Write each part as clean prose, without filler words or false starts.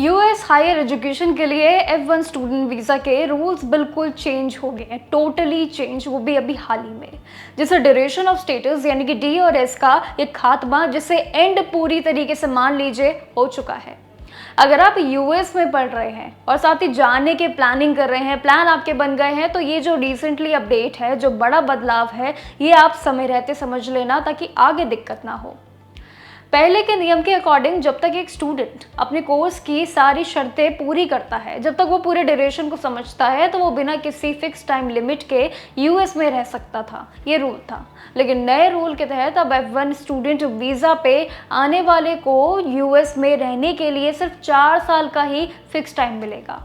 US higher education के लिए F1 student visa के रूल्स बिल्कुल चेंज हो गए हैं, टोटली चेंज, वो भी अभी हाल ही में। जिससे ड्यूरेशन ऑफ स्टेटस यानी कि डी और एस का एक खात्मा, जिसे एंड पूरी तरीके से मान लीजिए हो चुका है। अगर आप यूएस में पढ़ रहे हैं और साथ ही जाने के प्लानिंग कर रहे हैं, प्लान आपके बन गए हैं, तो ये जो रिसेंटली अपडेट है, जो बड़ा बदलाव है, ये आप समय रहते समझ लेना ताकि आगे दिक्कत ना हो। पहले के नियम के अकॉर्डिंग जब तक एक स्टूडेंट अपने कोर्स की सारी शर्तें पूरी करता है, जब तक वो पूरे ड्यूरेशन को समझता है, तो वो बिना किसी फिक्स टाइम लिमिट के यूएस में रह सकता था। ये रूल था। लेकिन नए रूल के तहत अब F1 स्टूडेंट वीज़ा पे आने वाले को यूएस में रहने के लिए सिर्फ 4 साल का ही फिक्स टाइम मिलेगा।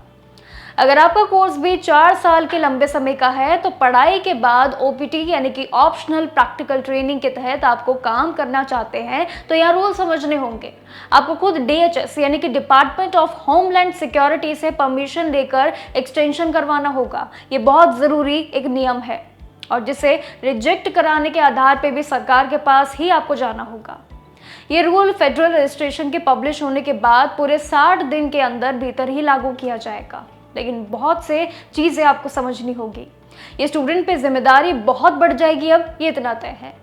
अगर आपका कोर्स भी 4 साल के लंबे समय का है, तो पढ़ाई के बाद ओपीटी यानी कि ऑप्शनल प्रैक्टिकल ट्रेनिंग के तहत आपको काम करना चाहते हैं, तो यहाँ रूल समझने होंगे। आपको खुद DHS यानी कि डिपार्टमेंट ऑफ होमलैंड सिक्योरिटी से परमिशन लेकर एक्सटेंशन करवाना होगा। ये बहुत ज़रूरी एक नियम है, और जिसे रिजेक्ट कराने के आधार पर भी सरकार के पास ही आपको जाना होगा। ये रूल फेडरल रजिस्ट्रेशन के पब्लिश होने के बाद पूरे 60 दिन के अंदर भीतर ही लागू किया जाएगा। लेकिन बहुत से चीज़ें आपको समझनी होगी। ये स्टूडेंट पे जिम्मेदारी बहुत बढ़ जाएगी, अब ये इतना तय है।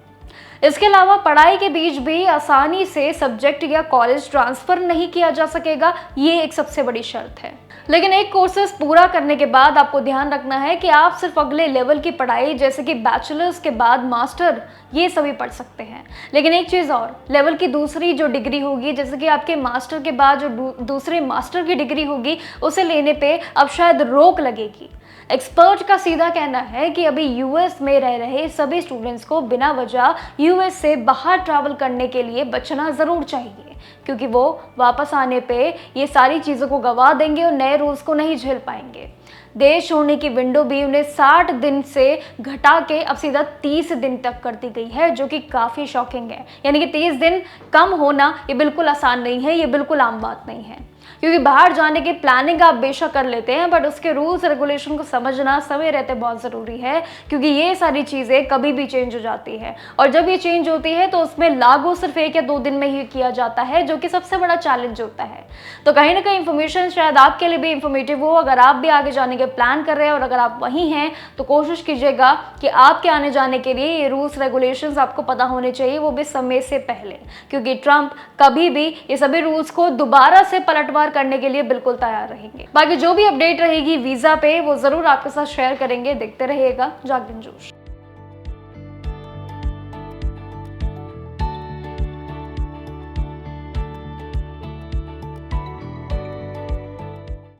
इसके अलावा पढ़ाई के बीच भी आसानी से सब्जेक्ट या कॉलेज ट्रांसफ़र नहीं किया जा सकेगा, ये एक सबसे बड़ी शर्त है। लेकिन एक कोर्सेज पूरा करने के बाद आपको ध्यान रखना है कि आप सिर्फ अगले लेवल की पढ़ाई जैसे कि बैचलर्स के बाद मास्टर, ये सभी पढ़ सकते हैं। लेकिन एक चीज़ और, लेवल की दूसरी जो डिग्री होगी, जैसे कि आपके मास्टर के बाद जो दूसरे मास्टर की डिग्री होगी, उसे लेने पे अब शायद रोक लगेगी। एक्सपर्ट का सीधा कहना है कि अभी यूएस में रह रहे सभी स्टूडेंट्स को बिना वजह यूएस से बाहर ट्रैवल करने के लिए बचना ज़रूर चाहिए, क्योंकि वो वापस आने पे ये सारी चीज़ों को गंवा देंगे और नए रूल्स को नहीं झेल पाएंगे। देश छोड़ने की विंडो भी उन्हें 60 दिन से घटा के अब सीधा 30 दिन तक कर दी गई है, जो कि काफ़ी शॉकिंग है। यानी कि 30 दिन कम होना ये बिल्कुल आसान नहीं है, ये बिल्कुल आम बात नहीं है। क्योंकि बाहर जाने की प्लानिंग आप बेशक कर लेते हैं, बट उसके रूल्स रेगुलेशन को समझना समय रहते बहुत ज़रूरी है, क्योंकि ये सारी चीज़ें कभी भी चेंज हो जाती है। और जब ये चेंज होती है तो उसमें लागू सिर्फ 1 या 2 दिन में ही किया जाता है, जो कि सबसे बड़ा चैलेंज होता है। तो कहीं ना कहीं इन्फॉर्मेशन शायद आपके लिए भी इंफॉर्मेटिव हो। अगर आप भी आगे जाने के प्लान कर रहे हैं और अगर आप वहीं हैं, तो कोशिश कीजिएगा कि आपके आने जाने के लिए ये रूल्स रेगुलेशंस आपको पता होने चाहिए, वो भी समय से पहले, क्योंकि ट्रंप कभी भी ये सभी रूल्स को दोबारा से पलटवार करने के लिए बिल्कुल तैयार रहेंगे। बाकी जो भी अपडेट रहेगी वीज़ा पे, वो ज़रूर आपके साथ शेयर करेंगे। देखते रहिएगा जागरण जोश।